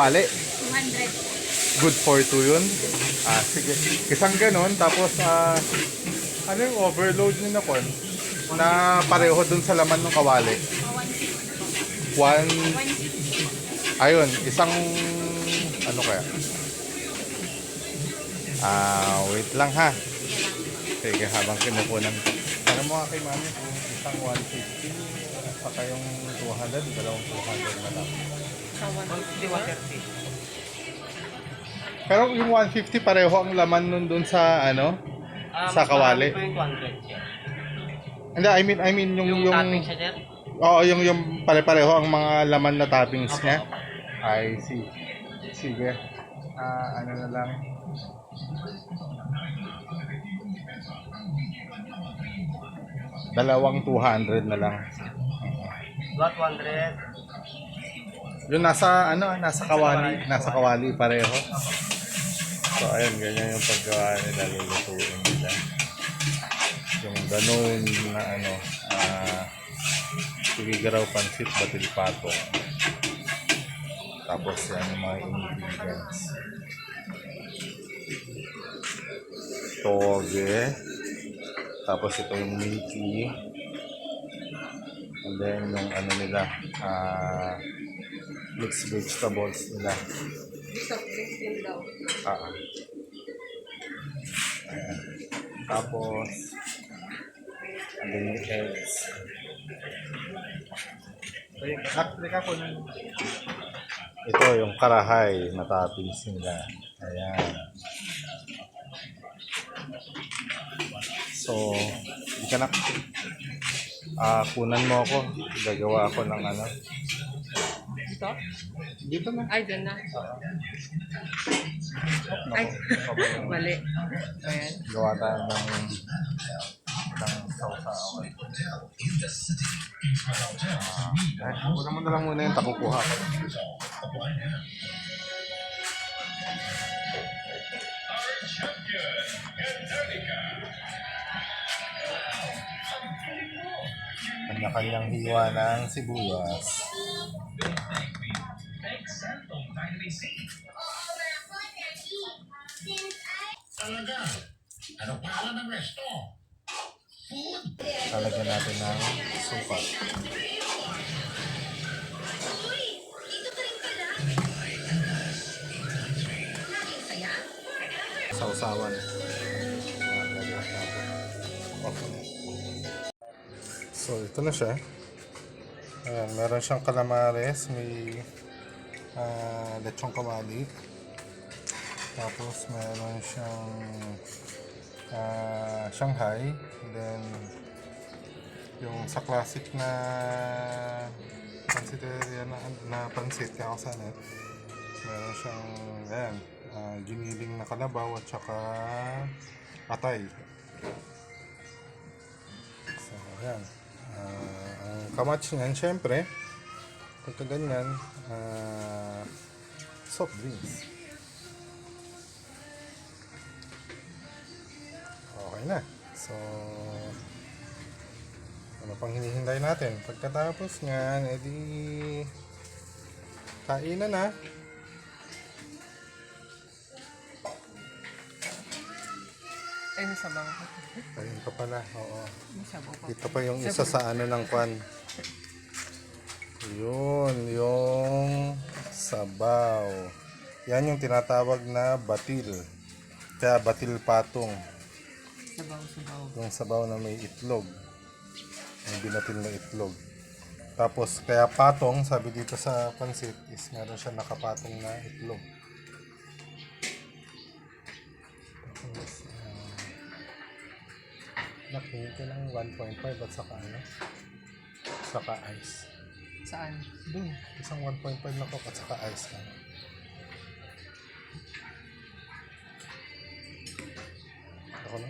kawali. 200. Good for 2 yun. Sige. Isang ganun. Tapos, ano yung overload nyo na kon? Na pareho dun sa laman ng kawali. 150. 1, 150. ayun, isang, ano kaya? Wait lang ha. Sige, habang kinukunan. Ano mo nga kay mami kung isang 150, saka yung 200, dalawang 200 na lang. Sa 150, 130. Pero yung 150 pareho ang laman nun dun sa ano? Sa kawali. Mas marami po yung 200 siya. Hindi, I mean yung Topping siya, sir? oo, yung pare-pareho ang mga laman na toppings niya. I see. Sige. Ano na lang. Dalawang 200 na lang. Lot 100. Yung nasa nasa kawali pareho. So ayun, ganyan yung paggawa nila, lulutuin nila. Yung ganun na ano, Sigigaraw pansit, batil pato. Tapos yan yung mga ingredients. Toge. Tapos ito yung Mickey. And then yung ano nila, mixed vegetables nila. Soft drinks din daw. Ayan. Tapos and then yung eggs. Ito yung karahay na toppings nila. Ayan. So, di ka na kunan mo ako. Gagawa ako ng ano. Dito? Dito na. Ay, dyan na. Ay, mali. Ayan. Gawa tayo ng sausawan. Una mo na lang muna yung takukuha. Kanya-kanyang hiwa ng sibuyas. Talaga? Ano pangalan ng resto? Talagyan natin ng suka. Sausawan. Okay. So, ito na siya. Ayan, meron siyang calamares, may lechong kawali. Tapos meron siyang Shanghai. And then yung sa classic na pansiteria na pansit kakasanet, meron siyang ayan, giniling na kalabaw at saka atay. So ayan, ang kamatch niyan syempre pagka ganyan, soft drinks. Okay na. So, ano pang hinihintay natin? Pagkatapos nyan, edi kainan na. Ay, may sabaw. Ayun pa pala, oo. May sabaw pa. Ito pa yung isa sa ano ng kwan. Yun, yung sabaw. Yan yung tinatawag na batil. Kaya batil patong. Sabaw. Yung sabaw na may itlog. Yung binatil na itlog. Tapos, kaya patong, sabi dito sa pansit, is meron siya nakapatong na itlog. Tapos, nakinig ka ng 1.5 at saka ano? Saka ice. Saan? Doon, isang 1.5 na coke at saka ice lang. Ako na.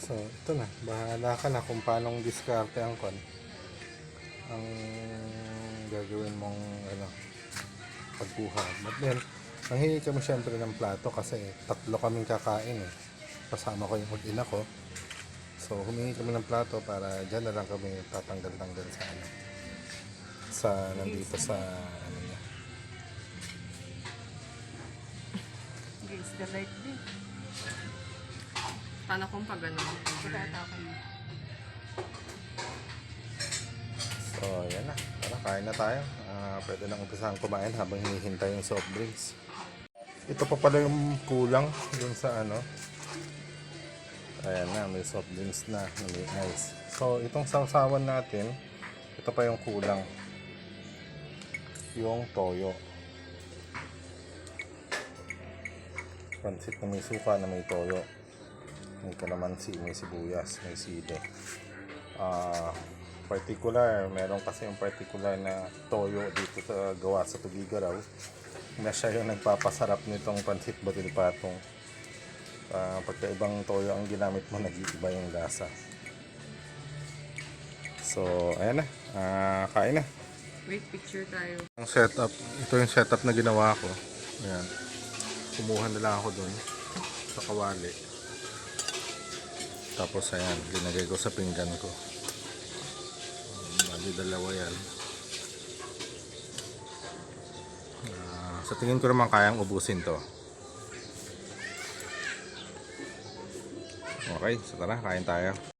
So, ito na. Bahala ka na kung paano diskarte ang kon. Ang gagawin mong ano, pagkuha. But then, nanghingi kami syempre ng plato kasi 3 kaming kakain eh. Kasama ko yung mag-ina ko. So, humingi kami ng plato para dyan na lang kami tatanggal-tanggal sa ano. sa nandito sa ano niya. Against the light din. Paano kung pag ano? Pagkatakan mo. So, yan na. Tara, kain na tayo. Pwede nang umpisahan kumain habang hinihintay yung soft drinks. Ito pa pala yung kulang dun sa ano. Ayan na, may soft drinks na may ice. So, itong sausawan natin, ito pa yung kulang. Yung toyo. Pansit na may suka na may toyo. May kalamansi, may sibuyas, may sili. Particular, meron kasi yung particular na toyo dito sa gawa sa Tugigaraw na siya yung nagpapasarap nitong pansit batil patong. Pagka ibang toyo ang ginamit mo, nag-iiba yung lasa. So, ayan na. Kain na. Wait, picture tayo. Ang setup, ito yung setup na ginawa ko. Ayan. Kumuha na lang ako dun sa kawali. Tapos ayan, linagay ko sa pinggan ko. Bali dalawa yan. Sa tingin ko naman kayang ubusin to. Okay, so tara, kain tayo.